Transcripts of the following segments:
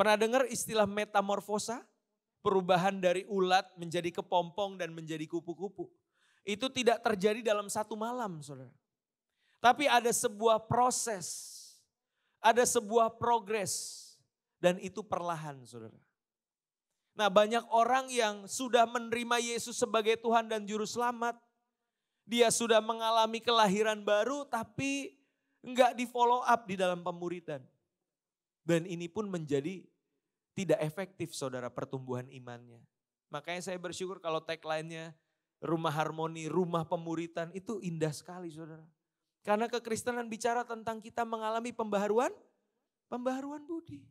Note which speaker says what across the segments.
Speaker 1: Pernah dengar istilah metamorfosa? Perubahan dari ulat menjadi kepompong dan menjadi kupu-kupu. Itu tidak terjadi dalam satu malam, saudara. Tapi ada sebuah proses, ada sebuah progres, dan itu perlahan, saudara. Nah, banyak orang yang sudah menerima Yesus sebagai Tuhan dan Juru Selamat. Dia sudah mengalami kelahiran baru, tapi enggak di follow up di dalam pemuridan. Dan ini pun menjadi tidak efektif, saudara, pertumbuhan imannya. Makanya saya bersyukur kalau tagline-nya Rumah Harmoni, Rumah Pemuritan, itu indah sekali, saudara. Karena kekristenan bicara tentang kita mengalami pembaharuan budi.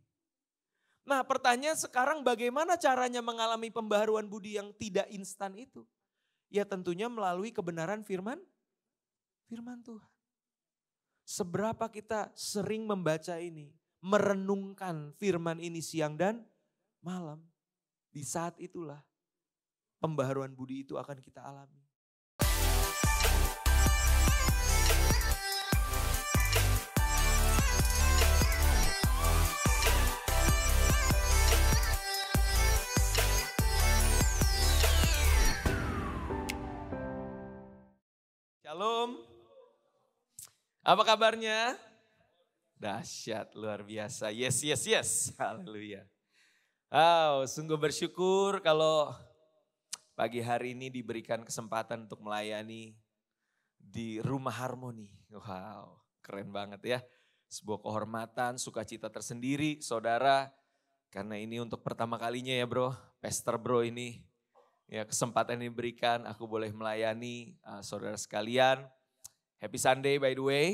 Speaker 1: Nah, pertanyaan sekarang bagaimana caranya mengalami pembaharuan budi yang tidak instan itu? Ya tentunya melalui kebenaran firman Tuhan. Seberapa kita sering membaca ini, merenungkan firman ini siang dan malam. Di saat itulah pembaharuan budi itu akan kita alami. Shalom. Apa kabarnya? Dahsyat, luar biasa. Yes. Haleluya. Sungguh bersyukur kalau pagi hari ini diberikan kesempatan untuk melayani di Rumah Harmoni. Wow, keren banget ya. Sebuah kehormatan, sukacita tersendiri, saudara. Karena ini untuk pertama kalinya ya bro, Pastor bro ini. Ya, kesempatan ini diberikan, aku boleh melayani saudara sekalian. Happy Sunday by the way.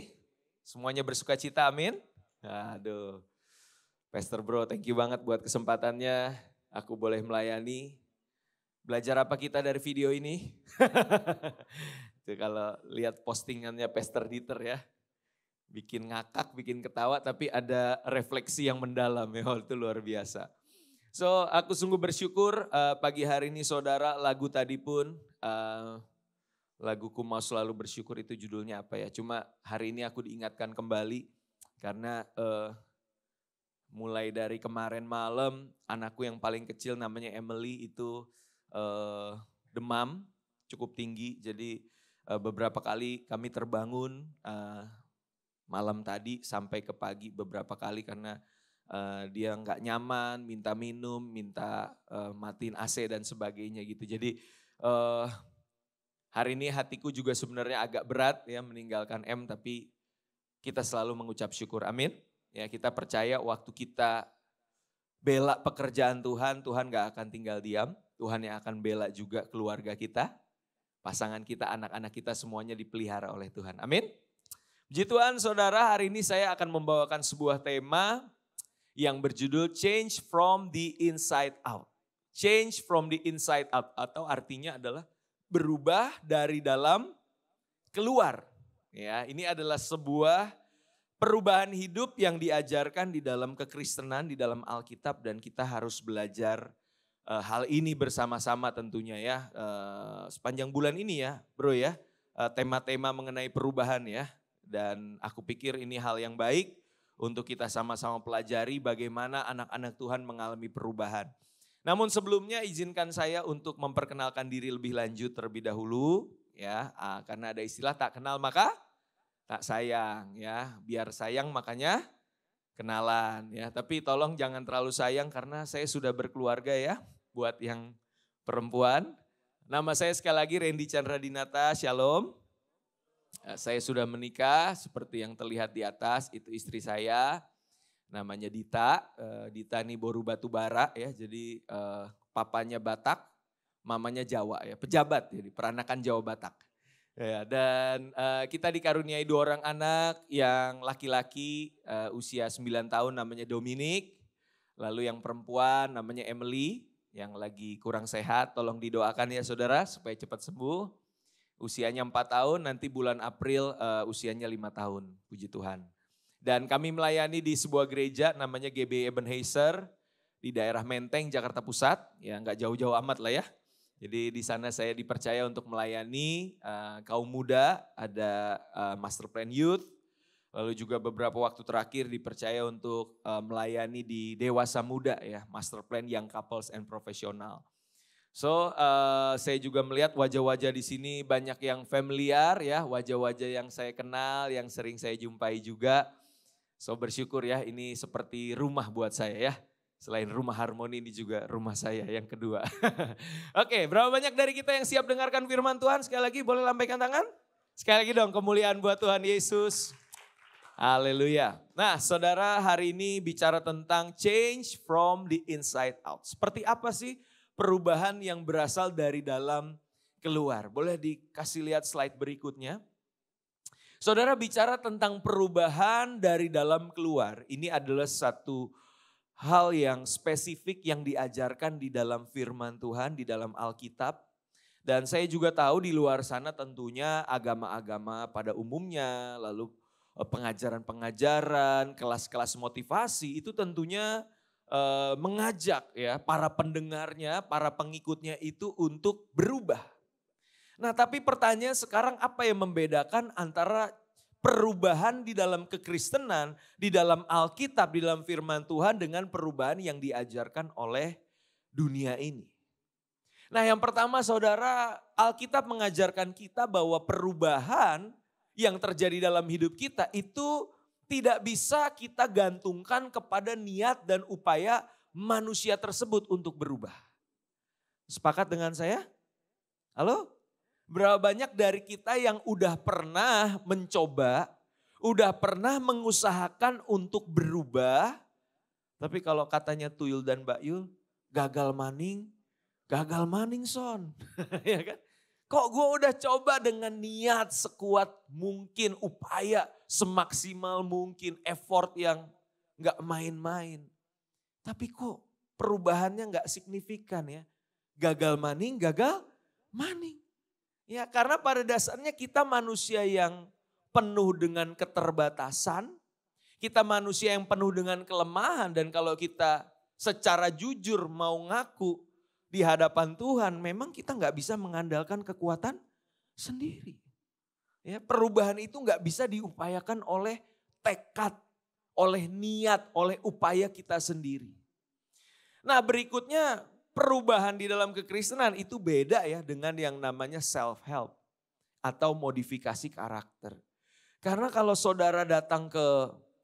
Speaker 1: Semuanya bersuka cita, amin. Aduh, Pastor bro, thank you banget buat kesempatannya. Aku boleh melayani. Belajar apa kita dari video ini? Itu kalau lihat postingannya Pastor Dieter ya. Bikin ngakak, bikin ketawa, tapi ada refleksi yang mendalam ya, itu luar biasa. So, aku sungguh bersyukur pagi hari ini saudara, lagu tadi pun, laguku mau selalu bersyukur itu judulnya apa ya. Cuma hari ini aku diingatkan kembali karena mulai dari kemarin malam anakku yang paling kecil namanya Emily itu demam cukup tinggi. Jadi beberapa kali kami terbangun malam tadi sampai ke pagi beberapa kali karena dia nggak nyaman, minta minum, minta matiin AC dan sebagainya gitu. Jadi hari ini hatiku juga sebenarnya agak berat ya meninggalkan M, tapi kita selalu mengucap syukur, amin. Ya kita percaya waktu kita bela pekerjaan Tuhan, Tuhan gak akan tinggal diam. Tuhan yang akan bela juga keluarga kita, pasangan kita, anak-anak kita semuanya dipelihara oleh Tuhan, amin. Puji Tuhan saudara, hari ini saya akan membawakan sebuah tema yang berjudul Change from the Inside Out. Change from the inside out atau artinya adalah berubah dari dalam keluar. Ya, ini adalah sebuah perubahan hidup yang diajarkan di dalam kekristenan, di dalam Alkitab dan kita harus belajar hal ini bersama-sama tentunya ya. Sepanjang bulan ini ya, bro ya, tema-tema mengenai perubahan ya. Dan aku pikir ini hal yang baik untuk kita sama-sama pelajari bagaimana anak-anak Tuhan mengalami perubahan. Namun sebelumnya izinkan saya untuk memperkenalkan diri lebih lanjut terlebih dahulu ya, karena ada istilah tak kenal maka tak sayang ya, biar sayang makanya kenalan ya. Tapi tolong jangan terlalu sayang karena saya sudah berkeluarga ya, buat yang perempuan. Nama saya sekali lagi Randy Chandra Dinata, shalom. Saya sudah menikah seperti yang terlihat di atas, itu istri saya namanya Dita. Dita ini boru batu bara ya, jadi papanya Batak, mamanya Jawa ya, pejabat jadi peranakan Jawa Batak. Ya, dan kita dikaruniai 2 orang anak, yang laki-laki usia 9 tahun namanya Dominic, lalu yang perempuan namanya Emily yang lagi kurang sehat, tolong didoakan ya saudara supaya cepat sembuh. Usianya 4 tahun, nanti bulan April usianya 5 tahun, puji Tuhan. Dan kami melayani di sebuah gereja namanya GB Ebenezer di daerah Menteng, Jakarta Pusat. Ya nggak jauh-jauh amat lah ya. Jadi di sana saya dipercaya untuk melayani kaum muda, ada Master Plan Youth. Lalu juga beberapa waktu terakhir dipercaya untuk melayani di Dewasa Muda ya, Master Plan Young Couples and Professional. So saya juga melihat wajah-wajah di sini banyak yang familiar ya, wajah-wajah yang saya kenal, yang sering saya jumpai juga. So bersyukur ya, ini seperti rumah buat saya ya. Selain rumah Harmoni, ini juga rumah saya yang kedua. Oke, berapa banyak dari kita yang siap dengarkan firman Tuhan? Sekali lagi boleh lambaikan tangan? Sekali lagi dong, kemuliaan buat Tuhan Yesus. Haleluya. Nah saudara, hari ini bicara tentang change from the inside out. Seperti apa sih perubahan yang berasal dari dalam keluar? Boleh dikasih lihat slide berikutnya. Saudara, bicara tentang perubahan dari dalam keluar. Ini adalah satu hal yang spesifik yang diajarkan di dalam firman Tuhan, di dalam Alkitab. Dan saya juga tahu di luar sana tentunya agama-agama pada umumnya, lalu pengajaran-pengajaran, kelas-kelas motivasi itu tentunya mengajak ya para pendengarnya, para pengikutnya itu untuk berubah. Nah, tapi pertanyaan sekarang, apa yang membedakan antara perubahan di dalam kekristenan, di dalam Alkitab, di dalam firman Tuhan dengan perubahan yang diajarkan oleh dunia ini? Nah, yang pertama saudara, Alkitab mengajarkan kita bahwa perubahan yang terjadi dalam hidup kita itu tidak bisa kita gantungkan kepada niat dan upaya manusia tersebut untuk berubah. Sepakat dengan saya? Halo? Berapa banyak dari kita yang udah pernah mencoba, udah pernah mengusahakan untuk berubah, tapi kalau katanya Tuyul dan Mbak Yul, gagal maning son. Ya kan? Kok gue udah coba dengan niat sekuat mungkin, upaya semaksimal mungkin, effort yang gak main-main. Tapi kok perubahannya gak signifikan ya. Gagal maning. Ya karena pada dasarnya kita manusia yang penuh dengan keterbatasan. Kita manusia yang penuh dengan kelemahan, dan kalau kita secara jujur mau ngaku di hadapan Tuhan, memang kita nggak bisa mengandalkan kekuatan sendiri. Ya, perubahan itu nggak bisa diupayakan oleh tekad, oleh niat, oleh upaya kita sendiri. Nah berikutnya, perubahan di dalam kekristenan itu beda ya dengan yang namanya self-help atau modifikasi karakter. Karena kalau saudara datang ke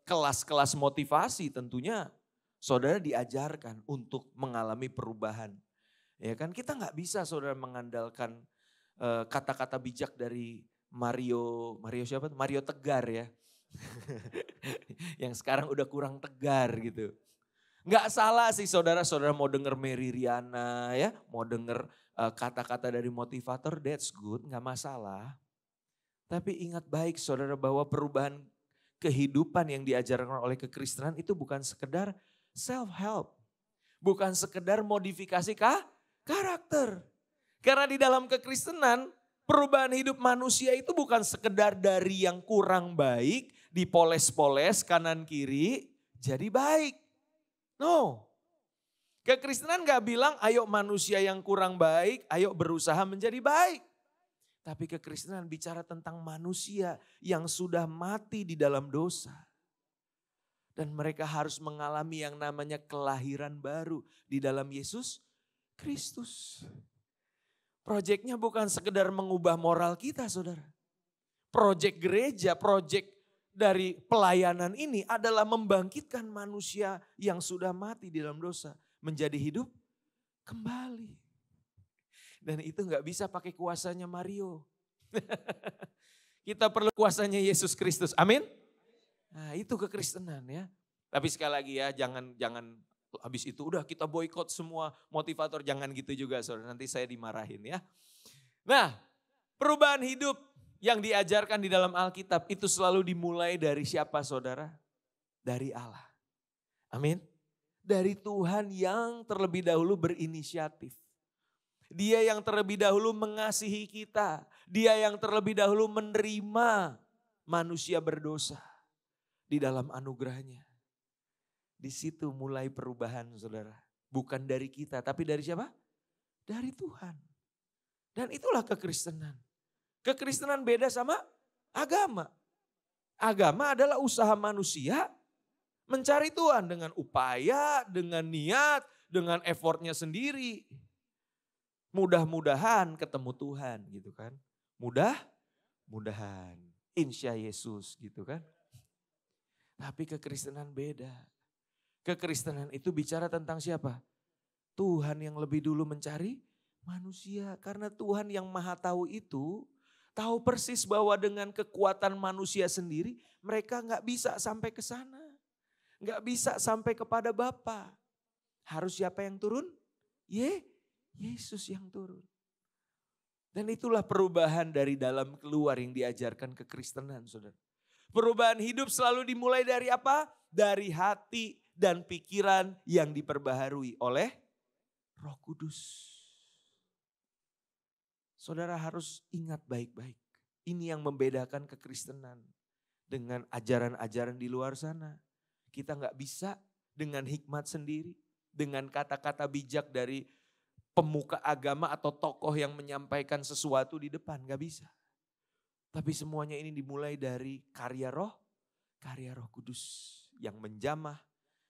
Speaker 1: kelas-kelas motivasi, tentunya saudara diajarkan untuk mengalami perubahan. Ya kan, kita nggak bisa saudara mengandalkan kata-kata bijak dari Mario siapa? Mario Tegar ya. Yang sekarang udah kurang tegar gitu. Nggak salah sih saudara mau denger Mary Riana ya, mau denger kata-kata dari motivator, that's good, nggak masalah. Tapi ingat baik saudara bahwa perubahan kehidupan yang diajarkan oleh kekristenan itu bukan sekedar self-help. Bukan sekedar modifikasi karakter. Karena di dalam kekristenan, perubahan hidup manusia itu bukan sekedar dari yang kurang baik, dipoles-poles kanan kiri, jadi baik. No. Kekristenan gak bilang ayo manusia yang kurang baik, ayo berusaha menjadi baik. Tapi kekristenan bicara tentang manusia yang sudah mati di dalam dosa. Dan mereka harus mengalami yang namanya kelahiran baru di dalam Yesus Kristus. Proyeknya bukan sekedar mengubah moral kita saudara. Proyek gereja, proyek dari pelayanan ini adalah membangkitkan manusia yang sudah mati di dalam dosa. Menjadi hidup kembali. Dan itu gak bisa pakai kuasanya Mario. Kita perlu kuasanya Yesus Kristus. Amin. Nah itu kekristenan ya. Tapi sekali lagi ya, jangan habis itu udah kita boykot semua motivator. Jangan gitu juga saudara, nanti saya dimarahin ya. Nah perubahan hidup yang diajarkan di dalam Alkitab itu selalu dimulai dari siapa saudara? Dari Allah. Amin. Dari Tuhan yang terlebih dahulu berinisiatif. Dia yang terlebih dahulu mengasihi kita. Dia yang terlebih dahulu menerima manusia berdosa di dalam anugerahnya. Di situ mulai perubahan saudara. Bukan dari kita, tapi dari siapa? Dari Tuhan. Dan itulah kekristenan. Kekristenan beda sama agama. Agama adalah usaha manusia mencari Tuhan dengan upaya, dengan niat, dengan effortnya sendiri. Mudah-mudahan ketemu Tuhan gitu kan. Mudah-mudahan. Insya Yesus gitu kan. Tapi kekristenan beda. Kekristenan itu bicara tentang siapa? Tuhan yang lebih dulu mencari manusia. Karena Tuhan yang maha tahu itu tahu persis bahwa dengan kekuatan manusia sendiri mereka gak bisa sampai ke sana. Gak bisa sampai kepada Bapa. Harus siapa yang turun? Yesus yang turun. Dan itulah perubahan dari dalam keluar yang diajarkan kekristenan, saudara. Perubahan hidup selalu dimulai dari apa? Dari hati dan pikiran yang diperbaharui oleh Roh Kudus. Saudara harus ingat baik-baik. Ini yang membedakan kekristenan dengan ajaran-ajaran di luar sana. Kita gak bisa dengan hikmat sendiri, dengan kata-kata bijak dari pemuka agama atau tokoh yang menyampaikan sesuatu di depan, gak bisa. Tapi semuanya ini dimulai dari karya Roh Kudus yang menjamah,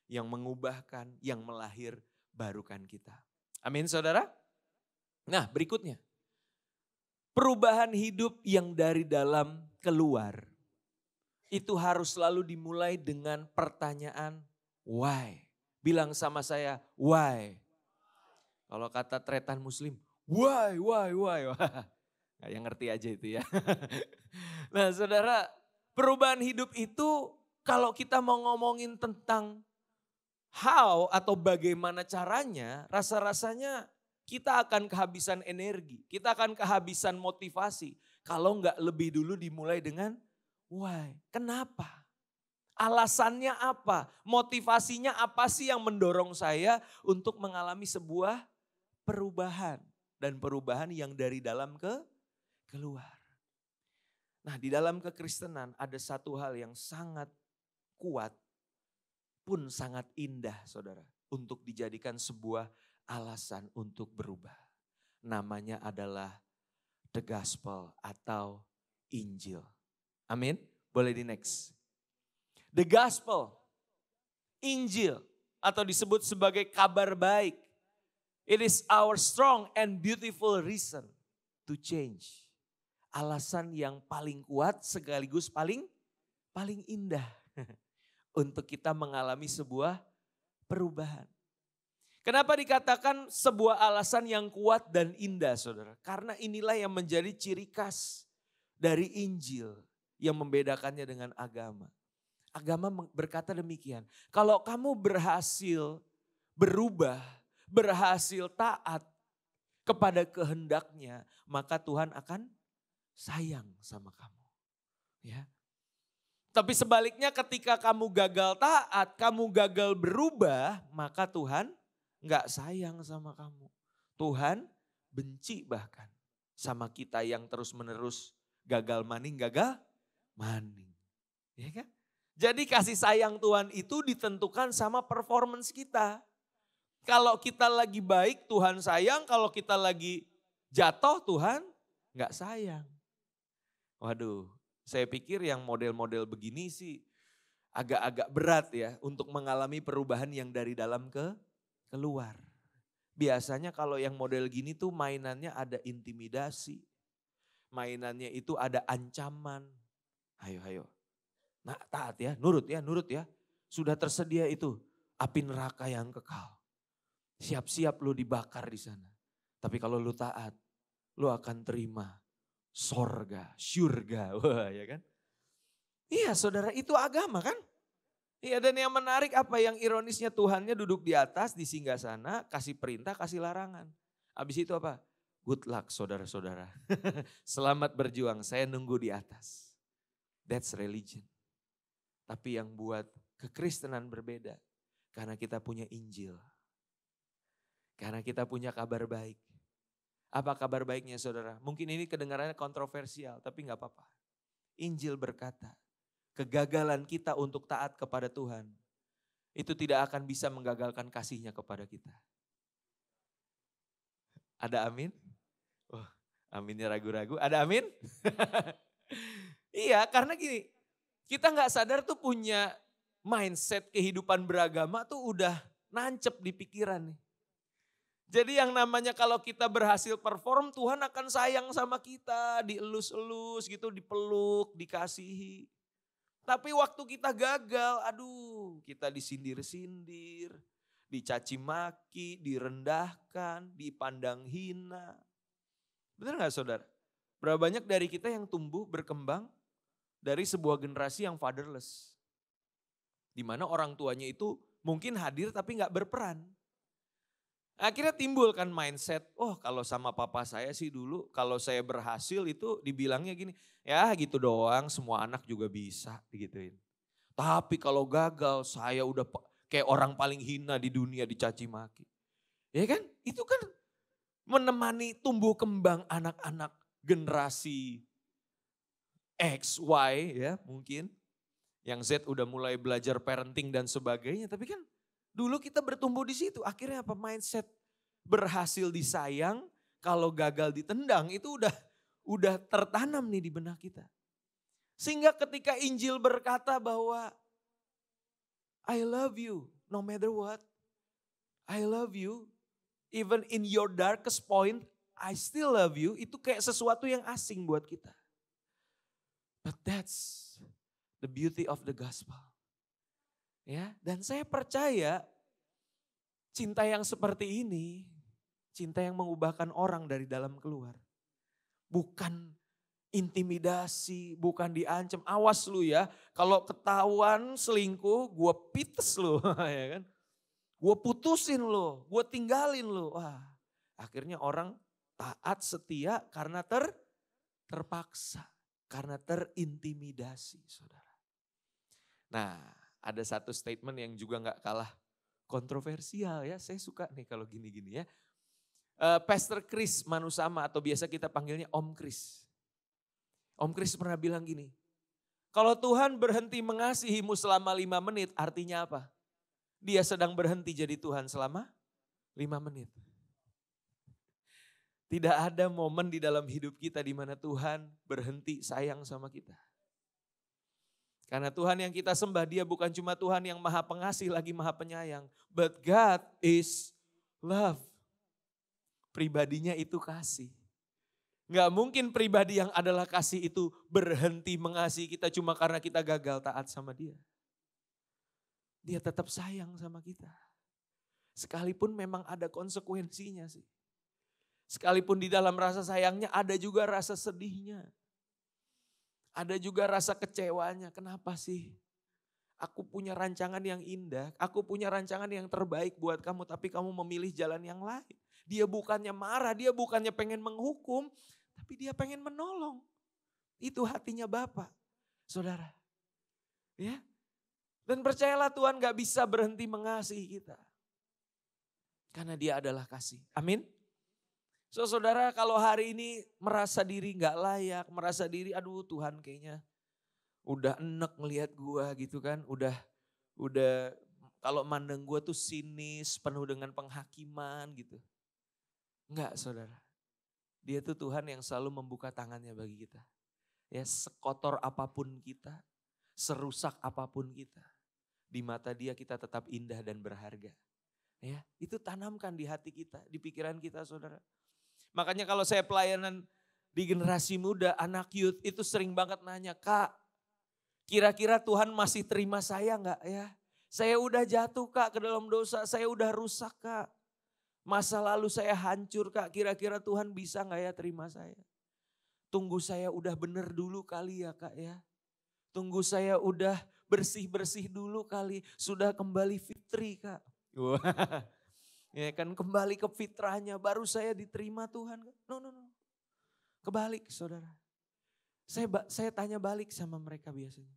Speaker 1: yang mengubahkan, yang melahir barukan kita. Amin saudara. Nah berikutnya, perubahan hidup yang dari dalam keluar, itu harus selalu dimulai dengan pertanyaan why. Bilang sama saya why. Kalau kata tretan muslim, why. Nah, yang ngerti aja itu ya. Nah saudara, perubahan hidup itu kalau kita mau ngomongin tentang how atau bagaimana caranya, rasa-rasanya kita akan kehabisan energi, kita akan kehabisan motivasi. Kalau nggak lebih dulu dimulai dengan why, kenapa? Alasannya apa? Motivasinya apa sih yang mendorong saya untuk mengalami sebuah perubahan. Dan perubahan yang dari dalam keluar. Nah di dalam kekristenan ada satu hal yang sangat kuat pun sangat indah saudara. Untuk dijadikan sebuah alasan untuk berubah. Namanya adalah the gospel atau Injil. Amin. Boleh di next. The gospel, Injil atau disebut sebagai kabar baik. It is our strong and beautiful reason to change. Alasan yang paling kuat sekaligus paling indah untuk kita mengalami sebuah perubahan. Kenapa dikatakan sebuah alasan yang kuat dan indah saudara? Karena inilah yang menjadi ciri khas dari Injil yang membedakannya dengan agama. Agama berkata demikian, kalau kamu berhasil berubah, berhasil taat kepada kehendaknya, maka Tuhan akan sayang sama kamu. Ya. Tapi sebaliknya ketika kamu gagal taat, kamu gagal berubah, maka Tuhan gak sayang sama kamu. Tuhan benci bahkan sama kita yang terus-menerus gagal maning. Ya kan? Jadi kasih sayang Tuhan itu ditentukan sama performance kita. Kalau kita lagi baik Tuhan sayang, kalau kita lagi jatuh Tuhan gak sayang. Waduh, saya pikir yang model-model begini sih agak-agak berat ya untuk mengalami perubahan yang dari dalam keluar. Biasanya kalau yang model gini tuh mainannya ada intimidasi. Mainannya itu ada ancaman. Ayo. Nah taat ya, nurut ya. Sudah tersedia itu api neraka yang kekal. Siap-siap lu dibakar di sana. Tapi kalau lu taat, lu akan terima surga. Wah ya kan. Iya saudara itu agama kan. Iya dan yang menarik apa yang ironisnya Tuhannya duduk di atas di singgasana, kasih perintah, kasih larangan. Habis itu apa? Good luck saudara-saudara. Selamat berjuang, saya nunggu di atas. That's religion. Tapi yang buat kekristenan berbeda. Karena kita punya Injil. Karena kita punya kabar baik. Apa kabar baiknya saudara? Mungkin ini kedengarannya kontroversial tapi gak apa-apa. Injil berkata, kegagalan kita untuk taat kepada Tuhan. Itu tidak akan bisa menggagalkan kasihnya kepada kita. Ada amin? Oh, aminnya ragu-ragu. Ada amin? Iya karena gini. Kita nggak sadar tuh punya mindset kehidupan beragama tuh udah nancep di pikiran nih. Jadi yang namanya kalau kita berhasil perform, Tuhan akan sayang sama kita, dielus-elus gitu, dipeluk, dikasihi. Tapi waktu kita gagal, aduh kita disindir-sindir, dicaci maki, direndahkan, dipandang hina. Benar gak saudara? Berapa banyak dari kita yang tumbuh berkembang dari sebuah generasi yang fatherless. Di mana orang tuanya itu mungkin hadir tapi gak berperan. Akhirnya timbul kan mindset, oh kalau sama papa saya sih dulu, kalau saya berhasil itu dibilangnya gini, ya gitu doang semua anak juga bisa digituin. Tapi kalau gagal saya udah kayak orang paling hina di dunia dicaci maki. Ya kan, itu kan menemani tumbuh kembang anak-anak generasi X, Y ya mungkin. Yang Z udah mulai belajar parenting dan sebagainya, tapi kan dulu kita bertumbuh di situ, akhirnya apa mindset berhasil disayang, kalau gagal ditendang itu udah tertanam nih di benak kita. Sehingga ketika Injil berkata bahwa I love you no matter what, I love you even in your darkest point, I still love you, itu kayak sesuatu yang asing buat kita. But that's the beauty of the gospel. Ya, dan saya percaya cinta yang seperti ini, cinta yang mengubahkan orang dari dalam keluar. Bukan intimidasi, bukan diancam. Awas lu ya, kalau ketahuan selingkuh, gue pites lu, ya kan? Gue putusin lu, gue tinggalin lu. Wah, akhirnya orang taat setia karena terpaksa, karena terintimidasi, saudara. Nah, ada satu statement yang juga gak kalah kontroversial ya, saya suka nih kalau gini-gini ya. Pastor Chris Manusama atau biasa kita panggilnya Om Chris. Om Chris pernah bilang gini, kalau Tuhan berhenti mengasihimu selama 5 menit artinya apa? Dia sedang berhenti jadi Tuhan selama 5 menit. Tidak ada momen di dalam hidup kita di mana Tuhan berhenti sayang sama kita. Karena Tuhan yang kita sembah, dia bukan cuma Tuhan yang maha pengasih lagi maha penyayang. But God is love. Pribadinya itu kasih. Gak mungkin pribadi yang adalah kasih itu berhenti mengasihi kita cuma karena kita gagal taat sama dia. Dia tetap sayang sama kita. Sekalipun memang ada konsekuensinya sih. Sekalipun di dalam rasa sayangnya ada juga rasa sedihnya. Ada juga rasa kecewanya, kenapa sih? Aku punya rancangan yang indah, aku punya rancangan yang terbaik buat kamu, tapi kamu memilih jalan yang lain. Dia bukannya marah, dia bukannya pengen menghukum, tapi dia pengen menolong. Itu hatinya Bapa, saudara. Ya, dan percayalah Tuhan gak bisa berhenti mengasihi kita. Karena dia adalah kasih, amin. So saudara kalau hari ini merasa diri gak layak, merasa diri aduh Tuhan kayaknya udah enek ngelihat gua gitu kan. Udah kalau mandang gua tuh sinis, penuh dengan penghakiman gitu. Enggak saudara, dia tuh Tuhan yang selalu membuka tangannya bagi kita. Ya sekotor apapun kita, serusak apapun kita, di mata dia kita tetap indah dan berharga. Ya itu tanamkan di hati kita, di pikiran kita saudara. Makanya kalau saya pelayanan di generasi muda, anak youth itu sering banget nanya, Kak, kira-kira Tuhan masih terima saya enggak ya? Saya udah jatuh Kak ke dalam dosa, saya udah rusak Kak. Masa lalu saya hancur Kak, kira-kira Tuhan bisa enggak ya terima saya? Tunggu saya udah bener dulu kali ya Kak ya. Tunggu saya udah bersih-bersih dulu kali, sudah kembali fitri Kak. Wah. Ya kan kembali ke fitrahnya baru saya diterima Tuhan. No. Kebalik saudara. Saya tanya balik sama mereka biasanya.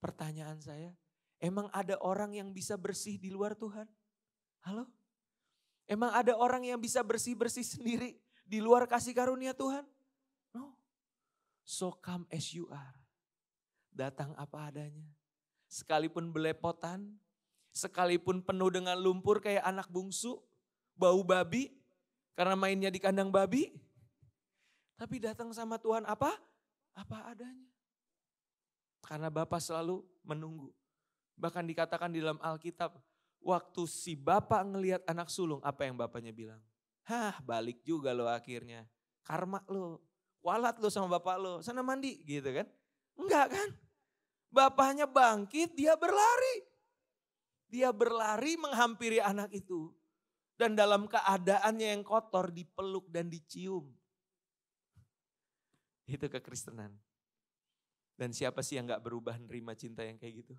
Speaker 1: Pertanyaan saya, emang ada orang yang bisa bersih di luar Tuhan? Halo? Emang ada orang yang bisa bersih-bersih sendiri di luar kasih karunia Tuhan? No. So come as you are. Datang apa adanya. Sekalipun belepotan, sekalipun penuh dengan lumpur kayak anak bungsu, bau babi, karena mainnya di kandang babi. Tapi datang sama Tuhan apa? Apa adanya. Karena Bapa selalu menunggu. Bahkan dikatakan di dalam Alkitab, waktu si Bapa ngelihat anak sulung, apa yang Bapaknya bilang? Balik juga lo akhirnya. Karma lo, walat lo sama Bapak lo, sana mandi gitu kan. Enggak kan? Bapaknya bangkit, dia berlari. Dia berlari menghampiri anak itu. Dan dalam keadaannya yang kotor dipeluk dan dicium. Itu kekristenan. Dan siapa sih yang gak berubah nerima cinta yang kayak gitu?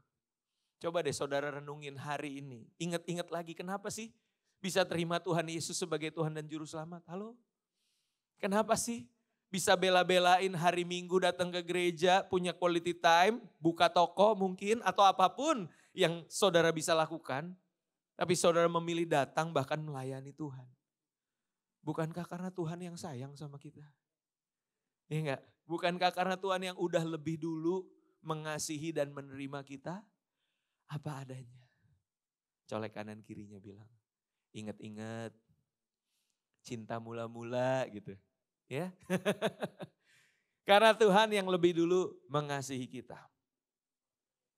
Speaker 1: Coba deh saudara renungin hari ini. Ingat-ingat lagi kenapa sih bisa terima Tuhan Yesus sebagai Tuhan dan Juru Selamat? Halo? Kenapa sih bisa bela-belain hari Minggu datang ke gereja, punya quality time, buka toko mungkin atau apapun yang saudara bisa lakukan. Tapi saudara memilih datang bahkan melayani Tuhan. Bukankah karena Tuhan yang sayang sama kita? Iya enggak? Bukankah karena Tuhan yang udah lebih dulu mengasihi dan menerima kita? Apa adanya. Colek kanan kirinya bilang, ingat-ingat cinta mula-mula gitu. Ya. Karena Tuhan yang lebih dulu mengasihi kita.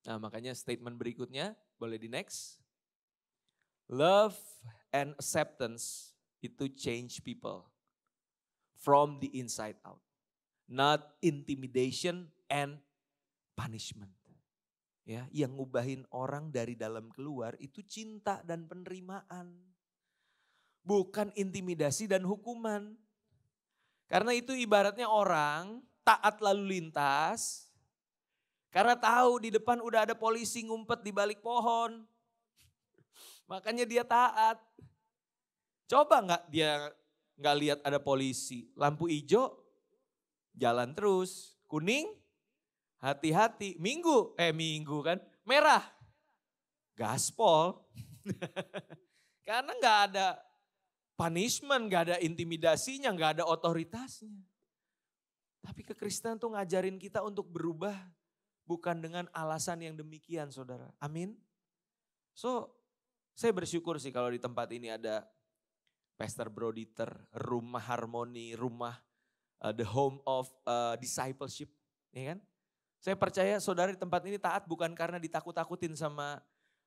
Speaker 1: Nah makanya statement berikutnya, boleh di next. Love and acceptance itu change people from the inside out. Not intimidation and punishment. Ya, yang ngubahin orang dari dalam keluar itu cinta dan penerimaan. Bukan intimidasi dan hukuman. Karena itu ibaratnya orang taat lalu lintas. Karena tahu di depan udah ada polisi ngumpet di balik pohon. Makanya dia taat. Coba dia nggak lihat ada polisi. Lampu hijau, jalan terus. Kuning, hati-hati. Minggu kan. Merah, gaspol. Karena nggak ada punishment, nggak ada intimidasinya, nggak ada otoritasnya. Tapi kekristenan tuh ngajarin kita untuk berubah bukan dengan alasan yang demikian saudara. Amin. So saya bersyukur sih kalau di tempat ini ada Pastor Broditer, rumah harmoni, rumah the home of discipleship. Ya kan? Saya percaya saudara di tempat ini taat bukan karena ditakut-takutin sama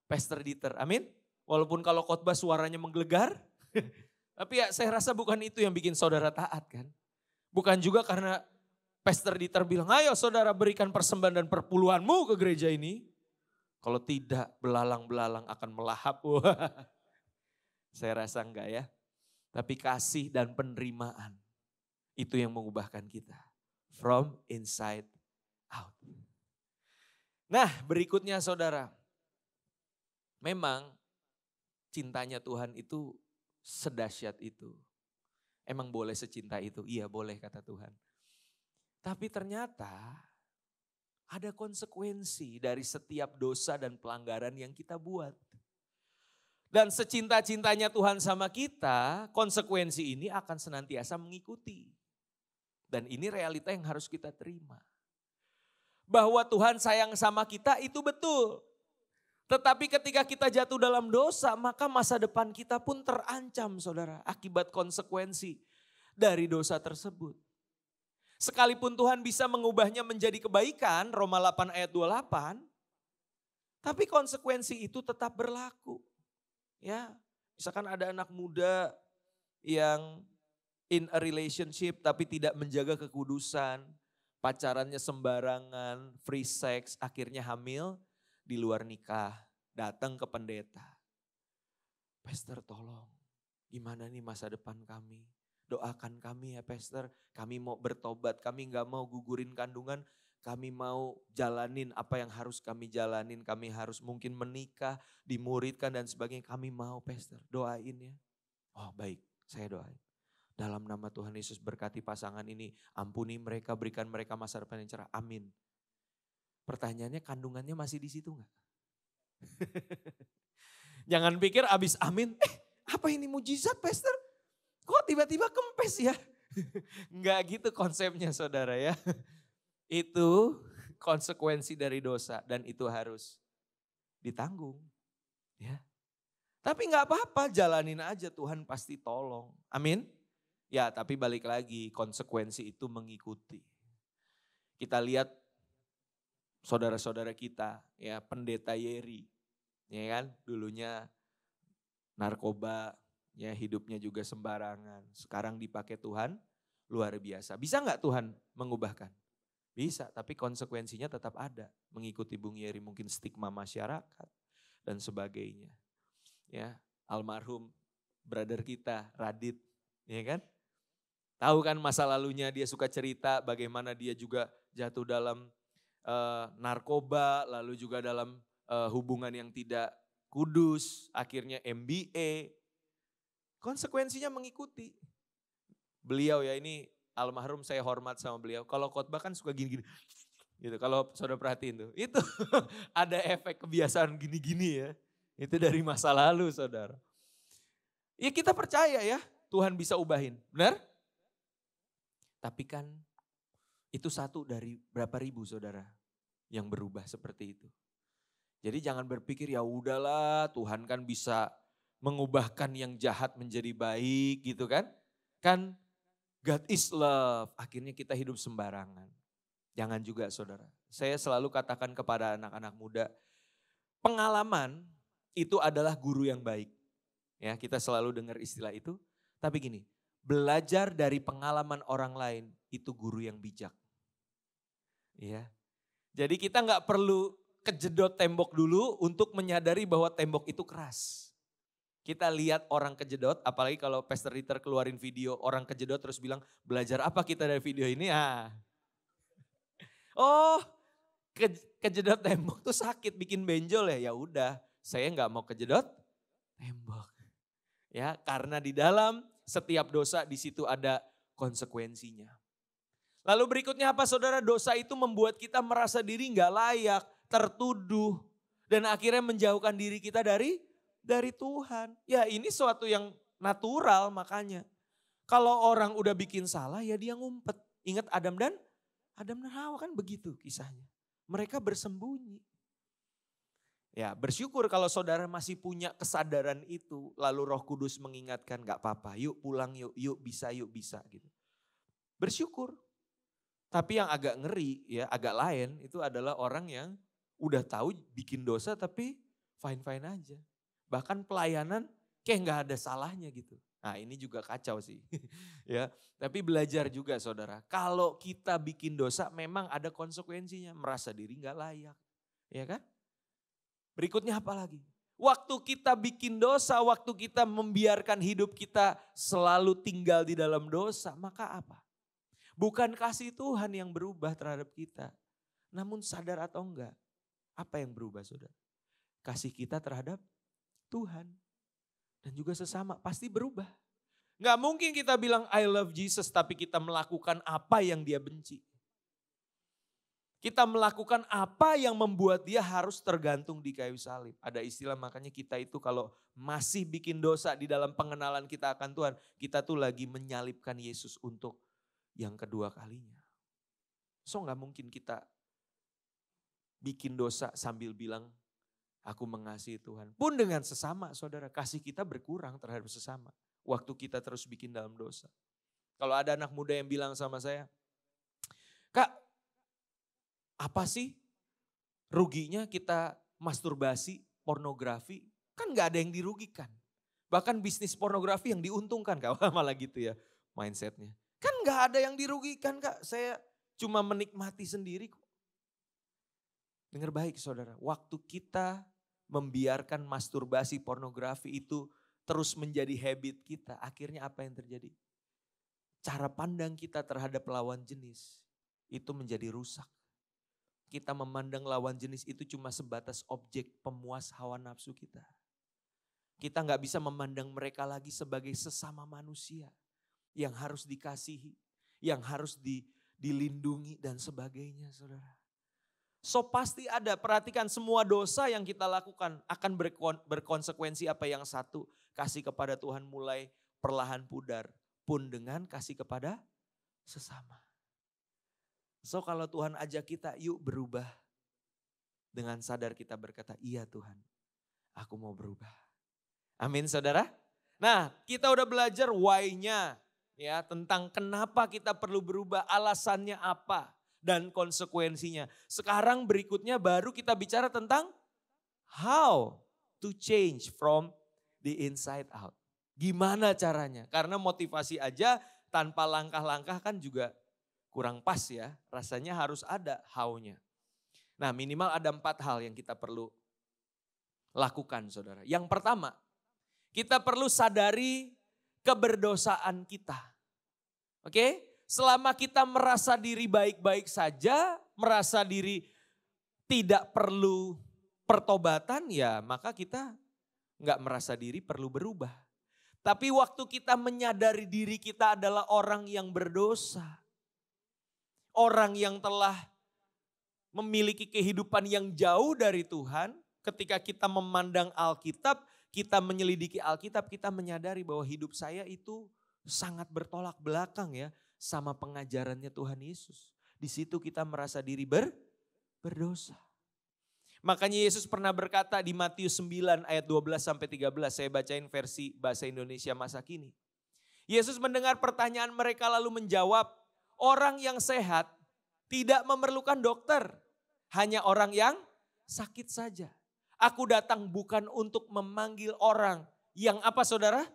Speaker 1: Pastor Dieter. Amin. Walaupun kalau khotbah suaranya menggelegar. Tapi ya saya rasa bukan itu yang bikin saudara taat kan. Bukan juga karena Pastor Dieter bilang, ayo saudara berikan persembahan dan perpuluhanmu ke gereja ini. Kalau tidak belalang-belalang akan melahap. Saya rasa enggak ya. Tapi kasih dan penerimaan itu yang mengubahkan kita. From inside out. Nah berikutnya saudara. Memang cintanya Tuhan itu sedahsyat itu. Emang boleh secinta itu? Iya boleh kata Tuhan. Tapi ternyata ada konsekuensi dari setiap dosa dan pelanggaran yang kita buat. Dan secinta-cintanya Tuhan sama kita, konsekuensi ini akan senantiasa mengikuti. Dan ini realita yang harus kita terima. Bahwa Tuhan sayang sama kita itu betul. Tetapi ketika kita jatuh dalam dosa, maka masa depan kita pun terancam saudara. Akibat konsekuensi dari dosa tersebut. Sekalipun Tuhan bisa mengubahnya menjadi kebaikan, Roma 8 ayat 28. Tapi konsekuensi itu tetap berlaku. Ya, misalkan ada anak muda yang in a relationship tapi tidak menjaga kekudusan, pacarannya sembarangan, free sex, akhirnya hamil di luar nikah, datang ke pendeta. Pastor tolong, gimana nih masa depan kami? Doakan kami ya Pastor, kami mau bertobat, kami gak mau gugurin kandungan, kami mau jalanin apa yang harus kami jalanin, kami harus mungkin menikah, dimuridkan dan sebagainya, kami mau Pastor, doain ya. Oh baik, saya doain. Dalam nama Tuhan Yesus berkati pasangan ini, ampuni mereka, berikan mereka masa depan yang cerah, amin. Pertanyaannya kandungannya masih di situ gak? Jangan pikir abis amin, apa ini mujizat Pastor? Kok tiba-tiba kempes ya? Enggak gitu konsepnya saudara ya. Itu konsekuensi dari dosa dan itu harus ditanggung. Ya. Tapi enggak apa-apa, jalanin aja Tuhan pasti tolong. Amin. Ya tapi balik lagi konsekuensi itu mengikuti. Kita lihat saudara-saudara kita, ya pendeta Yeri, ya kan, dulunya narkoba, ya hidupnya juga sembarangan. Sekarang dipakai Tuhan, luar biasa. Bisa nggak Tuhan mengubahkan? Bisa, tapi konsekuensinya tetap ada. Mengikuti Bung Yeri mungkin stigma masyarakat dan sebagainya. Ya, almarhum brother kita Radit, ya kan? Tahu kan masa lalunya, dia suka cerita bagaimana dia juga jatuh dalam narkoba, lalu juga dalam hubungan yang tidak kudus, akhirnya MBA. Konsekuensinya mengikuti. Beliau ya, ini almarhum saya hormat sama beliau. Kalau khotbah kan suka gini-gini. Gitu, kalau saudara perhatiin tuh. Itu ada efek kebiasaan gini-gini ya. Itu dari masa lalu saudara. Ya kita percaya ya Tuhan bisa ubahin. Benar? Tapi kan itu satu dari berapa ribu saudara yang berubah seperti itu. Jadi jangan berpikir ya udahlah Tuhan kan bisa mengubahkan yang jahat menjadi baik gitu kan. Kan God is love, akhirnya kita hidup sembarangan. Jangan juga saudara. Saya selalu katakan kepada anak-anak muda, pengalaman itu adalah guru yang baik. Ya, kita selalu dengar istilah itu. Tapi gini, belajar dari pengalaman orang lain itu guru yang bijak. Ya. Jadi kita nggak perlu kejedot tembok dulu untuk menyadari bahwa tembok itu keras. Kita lihat orang kejedot, apalagi kalau Pastor Ritter keluarin video orang kejedot terus bilang, belajar apa kita dari video ini? Oh, kejedot tembok tuh sakit, bikin benjol ya. Ya udah, saya nggak mau kejedot tembok. Ya, karena di dalam setiap dosa di situ ada konsekuensinya. Lalu berikutnya apa saudara? Dosa itu membuat kita merasa diri nggak layak, tertuduh, dan akhirnya menjauhkan diri kita dari Tuhan. Ya ini suatu yang natural makanya. Kalau orang udah bikin salah ya dia ngumpet. Ingat Adam dan Hawa kan begitu kisahnya. Mereka bersembunyi. Ya bersyukur kalau saudara masih punya kesadaran itu. Lalu Roh Kudus mengingatkan gak apa-apa yuk pulang yuk bisa gitu. Bersyukur. Tapi yang agak ngeri ya agak lain itu adalah orang yang udah tahu bikin dosa tapi fine-fine aja. Bahkan pelayanan kayak gak ada salahnya gitu. Nah ini juga kacau sih. Ya, tapi belajar juga saudara. Kalau kita bikin dosa memang ada konsekuensinya. Merasa diri gak layak. Ya kan? Berikutnya apa lagi? Waktu kita bikin dosa, waktu kita membiarkan hidup kita selalu tinggal di dalam dosa. Maka apa? Bukan kasih Tuhan yang berubah terhadap kita. Namun sadar atau enggak, apa yang berubah saudara? Kasih kita terhadap Tuhan. Dan juga sesama pasti berubah. Gak mungkin kita bilang I love Jesus tapi kita melakukan apa yang dia benci. Kita melakukan apa yang membuat dia harus tergantung di kayu salib. Ada istilah makanya kita itu kalau masih bikin dosa di dalam pengenalan kita akan Tuhan. Kita tuh lagi menyalibkan Yesus untuk yang kedua kalinya. So gak mungkin kita bikin dosa sambil bilang aku mengasihi Tuhan. Pun dengan sesama saudara, kasih kita berkurang terhadap sesama. Waktu kita terus bikin dalam dosa. Kalau ada anak muda yang bilang sama saya, Kak, apa sih ruginya kita masturbasi, pornografi? Kan gak ada yang dirugikan. Bahkan bisnis pornografi yang diuntungkan, Kak. Malah gitu ya mindsetnya. Kan gak ada yang dirugikan, Kak. Saya cuma menikmati sendiri kok. Dengar baik saudara, waktu kita membiarkan masturbasi pornografi itu terus menjadi habit kita, akhirnya apa yang terjadi? Cara pandang kita terhadap lawan jenis itu menjadi rusak. Kita memandang lawan jenis itu cuma sebatas objek pemuas hawa nafsu kita. Kita gak bisa memandang mereka lagi sebagai sesama manusia yang harus dikasihi, yang harus dilindungi dan sebagainya saudara. So pasti ada, perhatikan semua dosa yang kita lakukan akan berkonsekuensi apa yang satu. Kasih kepada Tuhan mulai perlahan pudar, pun dengan kasih kepada sesama. So kalau Tuhan ajak kita yuk berubah. Dengan sadar kita berkata iya Tuhan aku mau berubah. Amin saudara. Nah kita udah belajar why-nya ya tentang kenapa kita perlu berubah, alasannya apa. dan konsekuensinya. Sekarang berikutnya baru kita bicara tentang how to change from the inside out. Gimana caranya? Karena motivasi aja tanpa langkah-langkah kan juga kurang pas ya. Rasanya harus ada how-nya. Nah minimal ada 4 hal yang kita perlu lakukan saudara. Yang pertama, kita perlu sadari keberdosaan kita. Oke? Selama kita merasa diri baik-baik saja, merasa diri tidak perlu pertobatan ya maka kita nggak merasa diri perlu berubah. Tapi waktu kita menyadari diri kita adalah orang yang berdosa. Orang yang telah memiliki kehidupan yang jauh dari Tuhan. Ketika kita memandang Alkitab, kita menyelidiki Alkitab, kita menyadari bahwa hidup saya itu sangat bertolak belakang ya sama pengajarannya Tuhan Yesus. Di situ kita merasa diri berdosa. Makanya Yesus pernah berkata di Matius 9 ayat 12 sampai 13, saya bacain versi bahasa Indonesia masa kini. Yesus mendengar pertanyaan mereka lalu menjawab, orang yang sehat tidak memerlukan dokter, hanya orang yang sakit saja. Aku datang bukan untuk memanggil orang yang apa saudara?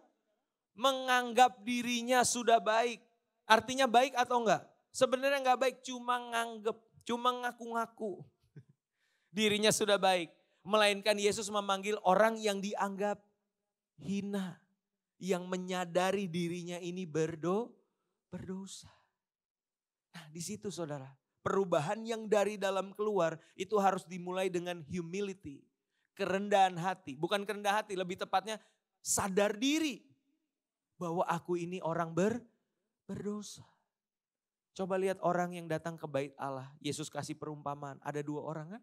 Speaker 1: Menganggap dirinya sudah baik. Artinya baik atau enggak? Sebenarnya enggak baik, cuma nganggap, cuma ngaku-ngaku. Dirinya sudah baik. Melainkan Yesus memanggil orang yang dianggap hina. Yang menyadari dirinya ini berdosa. Nah di situ saudara. Perubahan yang dari dalam keluar itu harus dimulai dengan humility. Kerendahan hati. Bukan kerendahan hati, lebih tepatnya sadar diri. Bahwa aku ini orang berdosa. Coba lihat orang yang datang ke bait Allah. Yesus kasih perumpamaan. Ada 2 orang kan?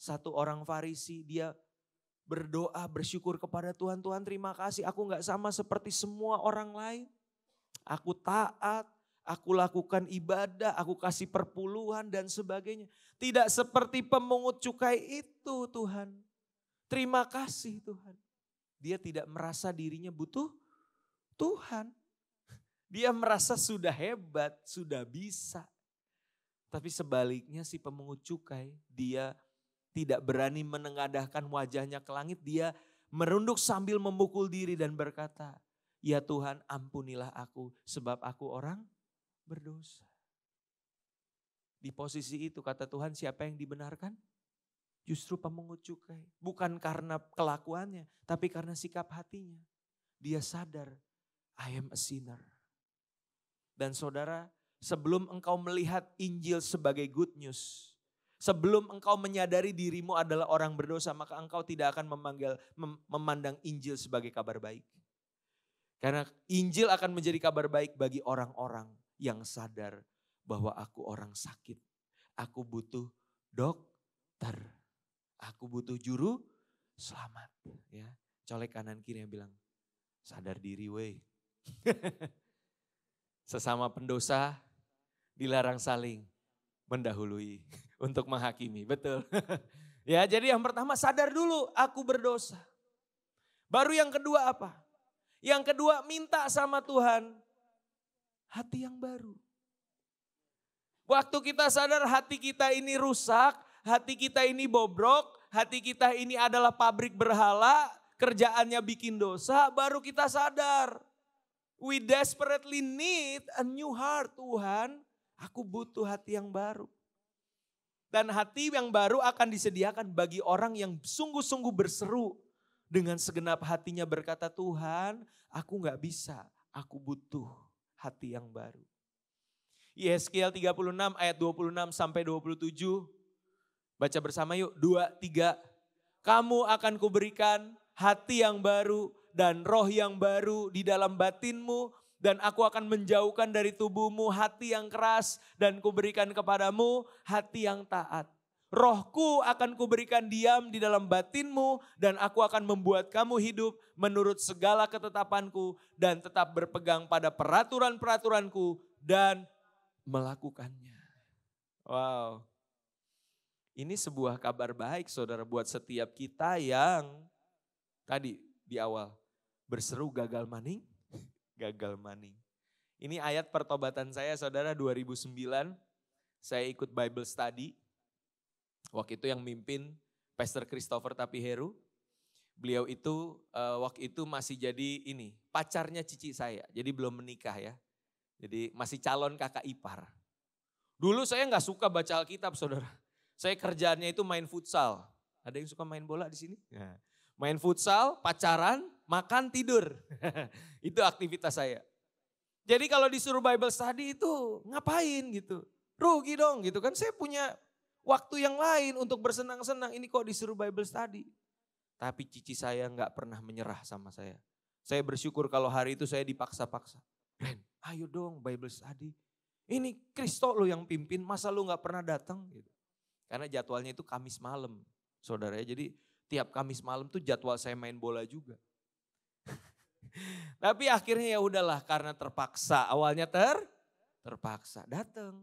Speaker 1: Satu orang Farisi, dia berdoa, bersyukur kepada Tuhan. Tuhan terima kasih, aku gak sama seperti semua orang lain. Aku taat, aku lakukan ibadah, aku kasih perpuluhan dan sebagainya. Tidak seperti pemungut cukai itu Tuhan. Terima kasih Tuhan. Dia tidak merasa dirinya butuh Tuhan. Dia merasa sudah hebat, sudah bisa. Tapi sebaliknya si pemungut cukai, dia tidak berani menengadahkan wajahnya ke langit. Dia merunduk sambil memukul diri dan berkata, ya Tuhan ampunilah aku sebab aku orang berdosa. Di posisi itu kata Tuhan siapa yang dibenarkan? Justru pemungut cukai. Bukan karena kelakuannya tapi karena sikap hatinya. Dia sadar I am a sinner. Dan saudara sebelum engkau melihat Injil sebagai good news. Sebelum engkau menyadari dirimu adalah orang berdosa, maka engkau tidak akan memandang Injil sebagai kabar baik. Karena Injil akan menjadi kabar baik bagi orang-orang yang sadar bahwa aku orang sakit. Aku butuh dokter. Aku butuh juru selamat. Ya, colek kanan kiri yang bilang, sadar diri weh. Sesama pendosa dilarang saling mendahului untuk menghakimi, betul. Ya, jadi yang pertama sadar dulu aku berdosa. Baru yang kedua apa? Yang kedua minta sama Tuhan hati yang baru. Waktu kita sadar hati kita ini rusak, hati kita ini bobrok, hati kita ini adalah pabrik berhala, kerjaannya bikin dosa, baru kita sadar. We desperately need a new heart, Tuhan. Aku butuh hati yang baru. Dan hati yang baru akan disediakan bagi orang yang sungguh-sungguh berseru. Dengan segenap hatinya berkata, Tuhan aku gak bisa, aku butuh hati yang baru. Yesaya 36 ayat 26 sampai 27. Baca bersama yuk, 2, 3. Kamu akan kuberikan hati yang baru dan roh yang baru di dalam batinmu. Dan aku akan menjauhkan dari tubuhmu hati yang keras dan kuberikan kepadamu hati yang taat. Rohku akan kuberikan diam di dalam batinmu dan aku akan membuat kamu hidup menurut segala ketetapanku dan tetap berpegang pada peraturan-peraturanku dan melakukannya. Wow. Ini sebuah kabar baik saudara buat setiap kita yang tadi di awal berseru gagal maning. Gagal maning. Ini ayat pertobatan saya saudara 2009. saya ikut Bible study. Waktu itu yang mimpin Pastor Christopher Tapiheru. Beliau itu waktu itu masih jadi pacarnya cici saya. Jadi belum menikah ya. Jadi masih calon kakak ipar. Dulu saya nggak suka baca Alkitab, saudara. Saya kerjaannya itu main futsal. Ada yang suka main bola di sini? Ya. Main futsal, pacaran, makan, tidur. Itu aktivitas saya. Jadi kalau disuruh Bible study itu ngapain gitu. Rugi dong gitu kan. Saya punya waktu yang lain untuk bersenang-senang. Ini kok disuruh Bible study. Tapi cici saya nggak pernah menyerah sama saya. Saya bersyukur kalau hari itu saya dipaksa-paksa. Ren, ayo dong Bible study. Ini Kristo lo yang pimpin, masa lo nggak pernah datang gitu. Karena jadwalnya itu Kamis malam, saudara ya. Jadi tiap Kamis malam tuh jadwal saya main bola juga. Tapi akhirnya ya udahlah karena terpaksa. Awalnya terpaksa datang,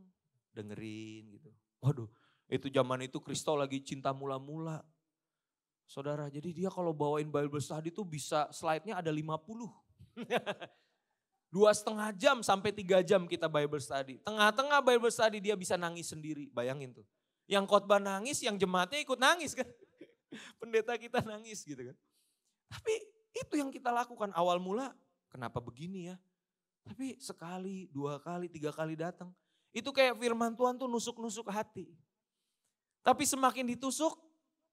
Speaker 1: dengerin gitu. Waduh, itu zaman itu Kristo lagi cinta mula-mula. Saudara, jadi dia kalau bawain Bible study tuh bisa slide-nya ada 50. 2,5 jam sampai 3 jam kita Bible study. Tengah-tengah Bible study dia bisa nangis sendiri, bayangin tuh. Yang khotbah nangis, yang jemaatnya ikut nangis kan. Pendeta kita nangis gitu kan. Tapi itu yang kita lakukan awal mula, kenapa begini ya. Tapi sekali, 2 kali, 3 kali datang. Itu kayak firman Tuhan tuh nusuk-nusuk hati. Tapi semakin ditusuk,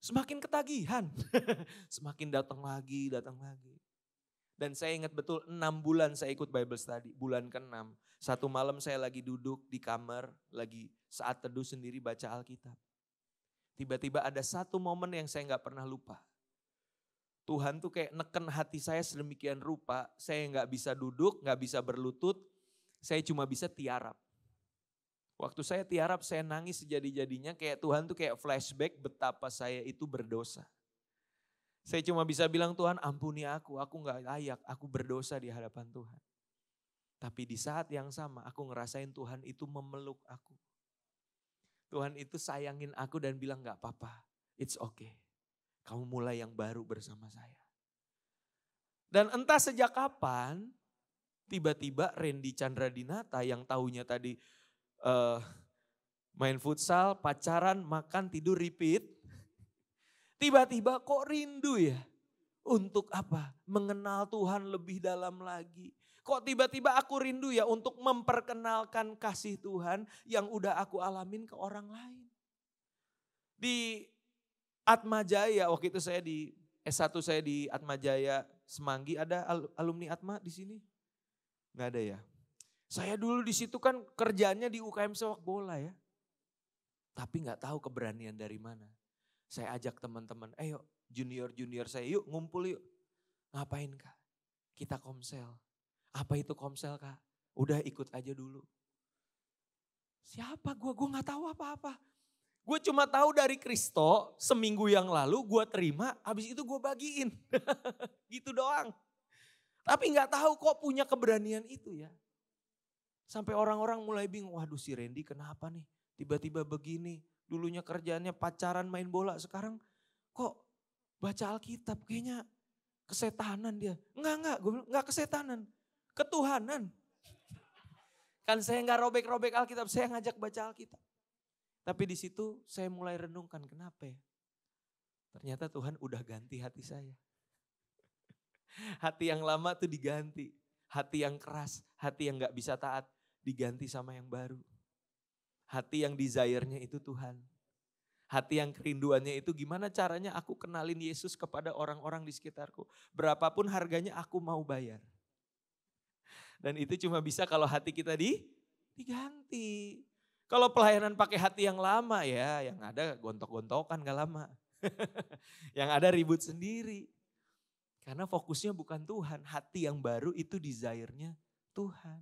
Speaker 1: semakin ketagihan. Semakin datang lagi, datang lagi. Dan saya ingat betul 6 bulan saya ikut Bible study. Bulan ke-6. Satu malam saya lagi duduk di kamar. Lagi saat teduh sendiri baca Alkitab. Tiba-tiba ada satu momen yang saya gak pernah lupa. Tuhan tuh kayak neken hati saya sedemikian rupa. Saya gak bisa duduk, gak bisa berlutut. Saya cuma bisa tiarap. Waktu saya tiarap saya nangis sejadi-jadinya. Kayak Tuhan tuh kayak flashback betapa saya itu berdosa. Saya cuma bisa bilang Tuhan ampuni aku gak layak, aku berdosa di hadapan Tuhan. Tapi di saat yang sama aku ngerasain Tuhan itu memeluk aku. Tuhan itu sayangin aku dan bilang gak apa-apa, it's okay. Kamu mulai yang baru bersama saya. Dan entah sejak kapan, tiba-tiba Randy Chandradinata yang tahunya tadi main futsal, pacaran, makan, tidur, repeat. Tiba-tiba kok rindu ya untuk apa? Mengenal Tuhan lebih dalam lagi. Kok tiba-tiba aku rindu ya untuk memperkenalkan kasih Tuhan yang udah aku alamin ke orang lain. Di Atmajaya, waktu itu saya di S1 saya di Atmajaya Semanggi, ada alumni Atma di sini? Nggak ada ya. Saya dulu di situ kan kerjanya di UKM sepak bola ya. Tapi nggak tahu keberanian dari mana. Saya ajak teman-teman, ayo junior-junior saya yuk ngumpul yuk. Ngapain Kak? Kita komsel. Apa itu komsel Kak? Udah ikut aja dulu. Siapa gue? Gue gak tahu apa-apa. Gue cuma tahu dari Kristo seminggu yang lalu gue terima, habis itu gue bagiin. Gitu doang. Tapi gak tahu kok punya keberanian itu ya. Sampai orang-orang mulai bingung, waduh si Randy kenapa nih? Tiba-tiba begini. Dulunya kerjaannya pacaran main bola, sekarang kok baca Alkitab kayaknya kesetanan dia. Enggak, gue bilang enggak kesetanan, ketuhanan. Kan saya enggak robek-robek Alkitab, saya ngajak baca Alkitab. Tapi di situ saya mulai renungkan kenapa ya. Ternyata Tuhan udah ganti hati saya. Hati yang lama tuh diganti, hati yang keras, hati yang enggak bisa taat diganti sama yang baru. Hati yang desire-nya itu Tuhan. Hati yang kerinduannya itu gimana caranya aku kenalin Yesus kepada orang-orang di sekitarku. Berapapun harganya aku mau bayar. Dan itu cuma bisa kalau hati kita diganti. Kalau pelayanan pakai hati yang lama ya, yang ada gontok-gontokan gak lama. Yang ada ribut sendiri. Karena fokusnya bukan Tuhan, hati yang baru itu desire-nya Tuhan.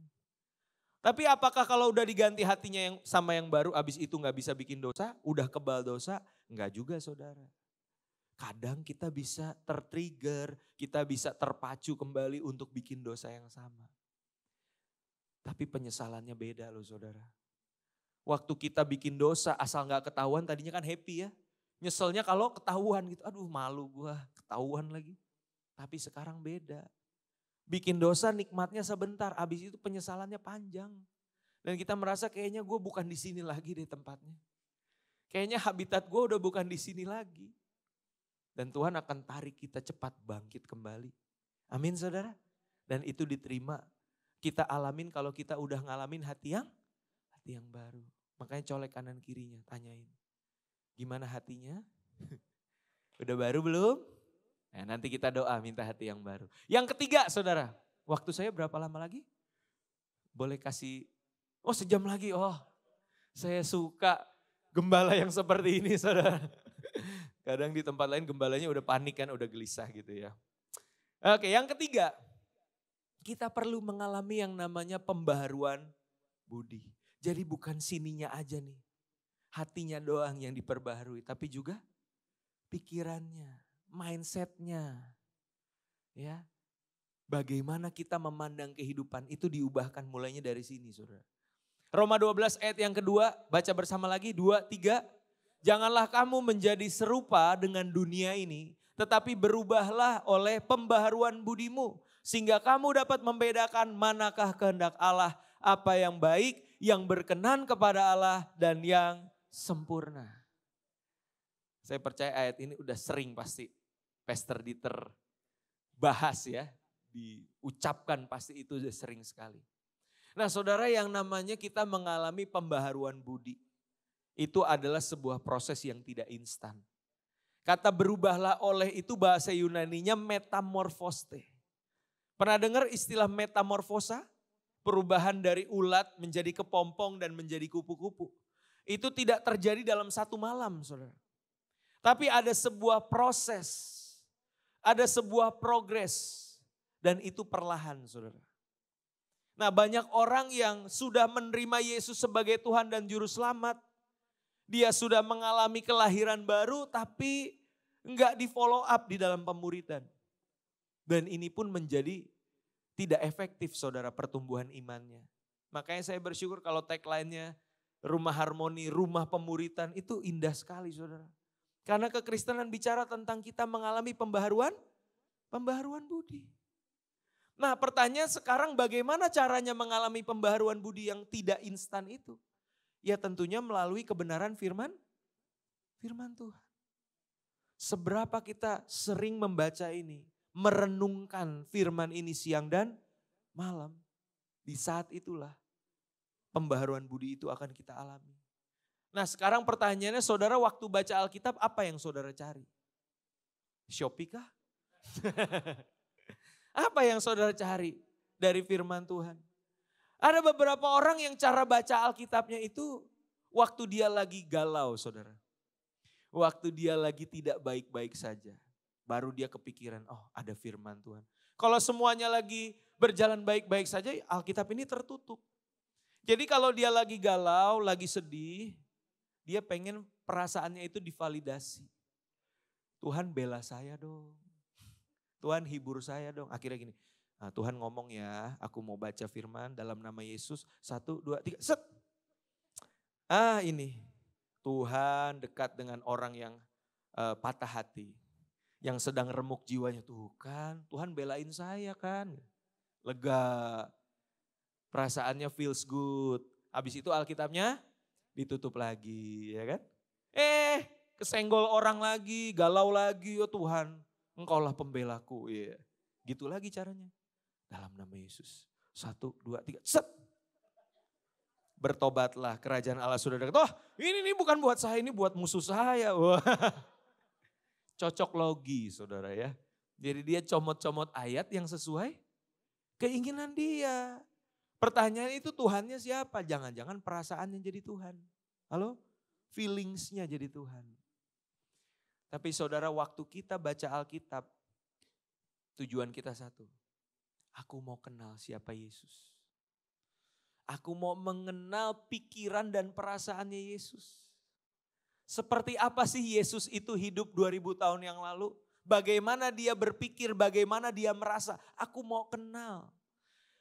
Speaker 1: Tapi apakah kalau udah diganti hatinya yang sama yang baru, abis itu gak bisa bikin dosa, udah kebal dosa? Enggak juga saudara. Kadang kita bisa tertrigger, kita bisa terpacu kembali untuk bikin dosa yang sama. Tapi penyesalannya beda loh saudara. Waktu kita bikin dosa asal gak ketahuan, tadinya kan happy ya. Nyeselnya kalau ketahuan gitu, aduh malu gua ketahuan lagi. Tapi sekarang beda. Bikin dosa nikmatnya sebentar, habis itu penyesalannya panjang. Dan kita merasa kayaknya gue bukan di sini lagi deh tempatnya. Kayaknya habitat gue udah bukan di sini lagi. Dan Tuhan akan tarik kita cepat bangkit kembali. Amin saudara. Dan itu diterima. Kita alamin kalau kita udah ngalamin hati yang baru. Makanya colek kanan kirinya, tanyain. Gimana hatinya? Udah baru belum? Nah, nanti kita doa minta hati yang baru. Yang ketiga saudara, waktu saya berapa lama lagi? Boleh kasih, sejam lagi. Saya suka gembala yang seperti ini saudara. Kadang di tempat lain gembalanya udah panik kan, udah gelisah gitu ya. Oke, yang ketiga, kita perlu mengalami yang namanya pembaharuan budi. Jadi bukan sininya aja nih, hatinya doang yang diperbaharui, tapi juga pikirannya, mindsetnya. Ya, bagaimana kita memandang kehidupan itu diubahkan mulainya dari sini saudara. Roma 12 ayat yang kedua, baca bersama lagi, 2, 3. Janganlah kamu menjadi serupa dengan dunia ini, tetapi berubahlah oleh pembaharuan budimu. Sehingga kamu dapat membedakan manakah kehendak Allah, apa yang baik, yang berkenan kepada Allah, dan yang sempurna. Saya percaya ayat ini udah sering pasti Pastor Dieter bahas ya, diucapkan pasti itu udah sering sekali. Nah saudara, yang namanya kita mengalami pembaharuan budi, itu adalah sebuah proses yang tidak instan. Kata berubahlah oleh itu bahasa Yunaninya metamorfoste. Pernah dengar istilah metamorfosa? Perubahan dari ulat menjadi kepompong dan menjadi kupu-kupu. Itu tidak terjadi dalam satu malam saudara. Tapi ada sebuah proses, ada sebuah progres, dan itu perlahan saudara. Nah banyak orang yang sudah menerima Yesus sebagai Tuhan dan Juru Selamat. Dia sudah mengalami kelahiran baru tapi enggak di follow up di dalam pemuridan. Dan ini pun menjadi tidak efektif saudara pertumbuhan imannya. Makanya saya bersyukur kalau tagline-nya Rumah Harmoni, Rumah Pemuritan itu indah sekali saudara. Karena kekristenan bicara tentang kita mengalami pembaharuan budi. Nah pertanyaan sekarang bagaimana caranya mengalami pembaharuan budi yang tidak instan itu? Ya tentunya melalui kebenaran firman Tuhan. Seberapa kita sering membaca ini, merenungkan firman ini siang dan malam. Di saat itulah pembaharuan budi itu akan kita alami. Nah sekarang pertanyaannya saudara, waktu baca Alkitab apa yang saudara cari? Shopee kah? Apa yang saudara cari dari firman Tuhan? Ada beberapa orang yang cara baca Alkitabnya itu waktu dia lagi galau saudara. Waktu dia lagi tidak baik-baik saja. Baru dia kepikiran, ada firman Tuhan. Kalau semuanya lagi berjalan baik-baik saja, Alkitab ini tertutup. Jadi kalau dia lagi galau, lagi sedih, dia pengen perasaannya itu divalidasi. Tuhan bela saya dong. Tuhan hibur saya dong. Akhirnya gini, Tuhan ngomong ya, aku mau baca firman dalam nama Yesus. 1, 2, 3, set. Ini Tuhan dekat dengan orang yang patah hati. Yang sedang remuk jiwanya, tuh kan Tuhan belain saya kan. Lega, perasaannya feels good. Habis itu Alkitabnya ditutup lagi ya kan. Kesenggol orang lagi, galau lagi, ya Tuhan Engkaulah pembelaku. Ya. Gitu lagi caranya. Dalam nama Yesus. 1, 2, 3, set. Bertobatlah, kerajaan Allah sudah dekat. Ini bukan buat saya, ini buat musuh saya. Wah. Cocok logi saudara ya. Jadi dia comot-comot ayat yang sesuai keinginan dia. Pertanyaan itu Tuhannya siapa? Jangan-jangan perasaannya jadi Tuhan. Halo? Feelingsnya jadi Tuhan. Tapi saudara, waktu kita baca Alkitab, tujuan kita satu. Aku mau kenal siapa Yesus. Aku mau mengenal pikiran dan perasaannya Yesus. Seperti apa sih Yesus itu hidup 2000 tahun yang lalu? Bagaimana dia berpikir, bagaimana dia merasa. Aku mau kenal.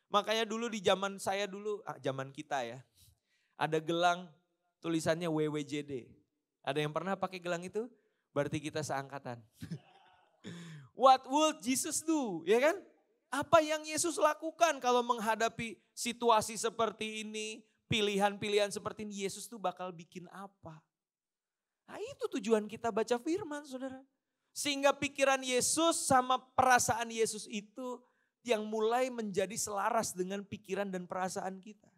Speaker 1: Makanya dulu di zaman saya dulu, zaman kita ya. Ada gelang tulisannya WWJD. Ada yang pernah pakai gelang itu? Berarti kita seangkatan. What would Jesus do? Ya kan? Apa yang Yesus lakukan kalau menghadapi situasi seperti ini, pilihan-pilihan seperti ini, Yesus tuh bakal bikin apa. Nah itu tujuan kita baca firman saudara. Sehingga pikiran Yesus sama perasaan Yesus itu yang mulai menjadi selaras dengan pikiran dan perasaan kita.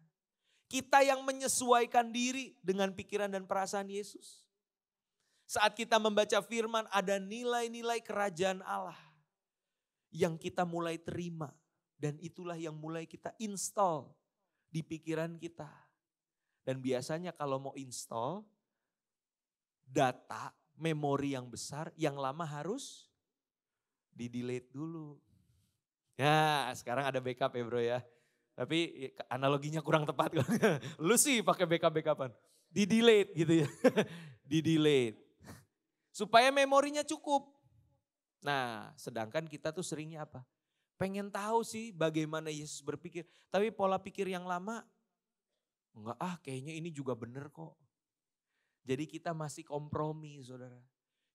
Speaker 1: Kita yang menyesuaikan diri dengan pikiran dan perasaan Yesus. Saat kita membaca firman ada nilai-nilai kerajaan Allah yang kita mulai terima. Dan itulah yang mulai kita install di pikiran kita. Dan biasanya kalau mau install data, memori yang besar, yang lama harus di-delete dulu. Ya sekarang ada backup ya bro ya. Tapi analoginya kurang tepat. Lu sih pakai backup-backupan. Di-delete gitu ya. Di-delete. Supaya memorinya cukup. Nah sedangkan kita tuh seringnya apa? Pengen tahu sih bagaimana Yesus berpikir. Tapi pola pikir yang lama, enggak kayaknya ini juga benar kok. Jadi kita masih kompromi saudara.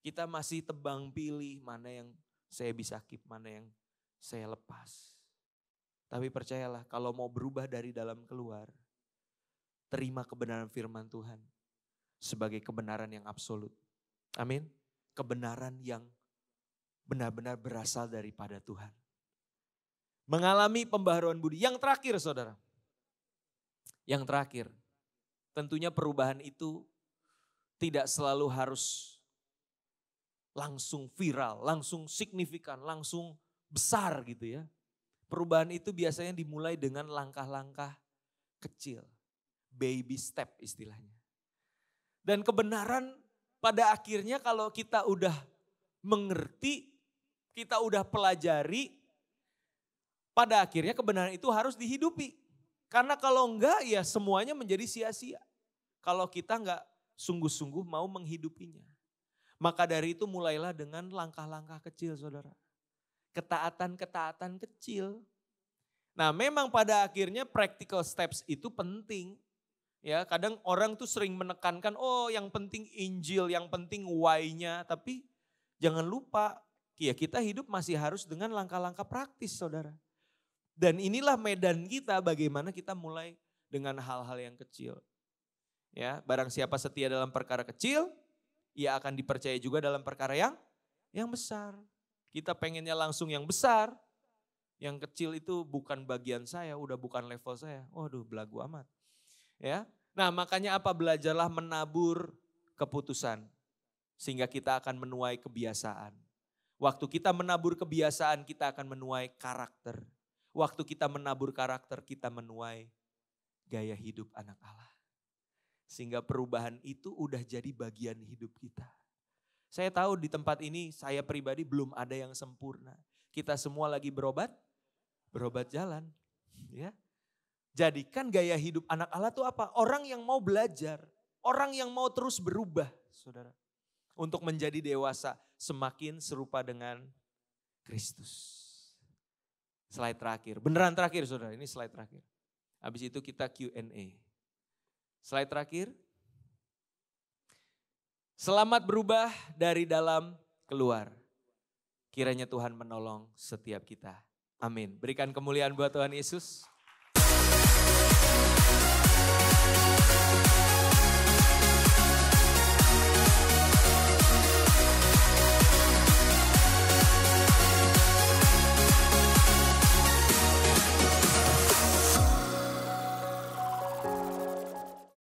Speaker 1: Kita masih tebang pilih mana yang saya bisa keep, mana yang saya lepas. Tapi percayalah kalau mau berubah dari dalam keluar, terima kebenaran firman Tuhan sebagai kebenaran yang absolut. Amin. Kebenaran yang benar-benar berasal daripada Tuhan. Mengalami pembaharuan budi. Yang terakhir saudara. Yang terakhir. Tentunya perubahan itu tidak selalu harus langsung viral, langsung signifikan, langsung besar gitu ya. Perubahan itu biasanya dimulai dengan langkah-langkah kecil. Baby step istilahnya. Dan kebenaran pada akhirnya kalau kita udah mengerti, kita udah pelajari, pada akhirnya kebenaran itu harus dihidupi. Karena kalau enggak ya semuanya menjadi sia-sia. Kalau kita enggak sungguh-sungguh mau menghidupinya. Maka dari itu mulailah dengan langkah-langkah kecil saudara. Ketaatan-ketaatan kecil. Nah memang pada akhirnya practical steps itu penting. Ya kadang orang tuh sering menekankan yang penting Injil, yang penting why-nya. Tapi jangan lupa ya kita hidup masih harus dengan langkah-langkah praktis saudara. Dan inilah medan kita bagaimana kita mulai dengan hal-hal yang kecil. Ya barang siapa setia dalam perkara kecil, ia akan dipercaya juga dalam perkara yang besar. Kita pengennya langsung yang besar, yang kecil itu bukan bagian saya, udah bukan level saya. Waduh belagu amat. Ya, nah makanya apa? Belajarlah menabur keputusan. Sehingga kita akan menuai kebiasaan. Waktu kita menabur kebiasaan, kita akan menuai karakter. Waktu kita menabur karakter, kita menuai gaya hidup anak Allah. Sehingga perubahan itu udah jadi bagian hidup kita. Saya tahu di tempat ini saya pribadi belum ada yang sempurna. Kita semua lagi berobat jalan. Ya. Jadikan gaya hidup anak Allah itu apa? Orang yang mau belajar, orang yang mau terus berubah, saudara. Untuk menjadi dewasa, semakin serupa dengan Kristus. Slide terakhir, beneran terakhir saudara, ini slide terakhir. Habis itu kita Q&A. Slide terakhir. Selamat berubah dari dalam keluar. Kiranya Tuhan menolong setiap kita. Amin. Berikan kemuliaan buat Tuhan Yesus.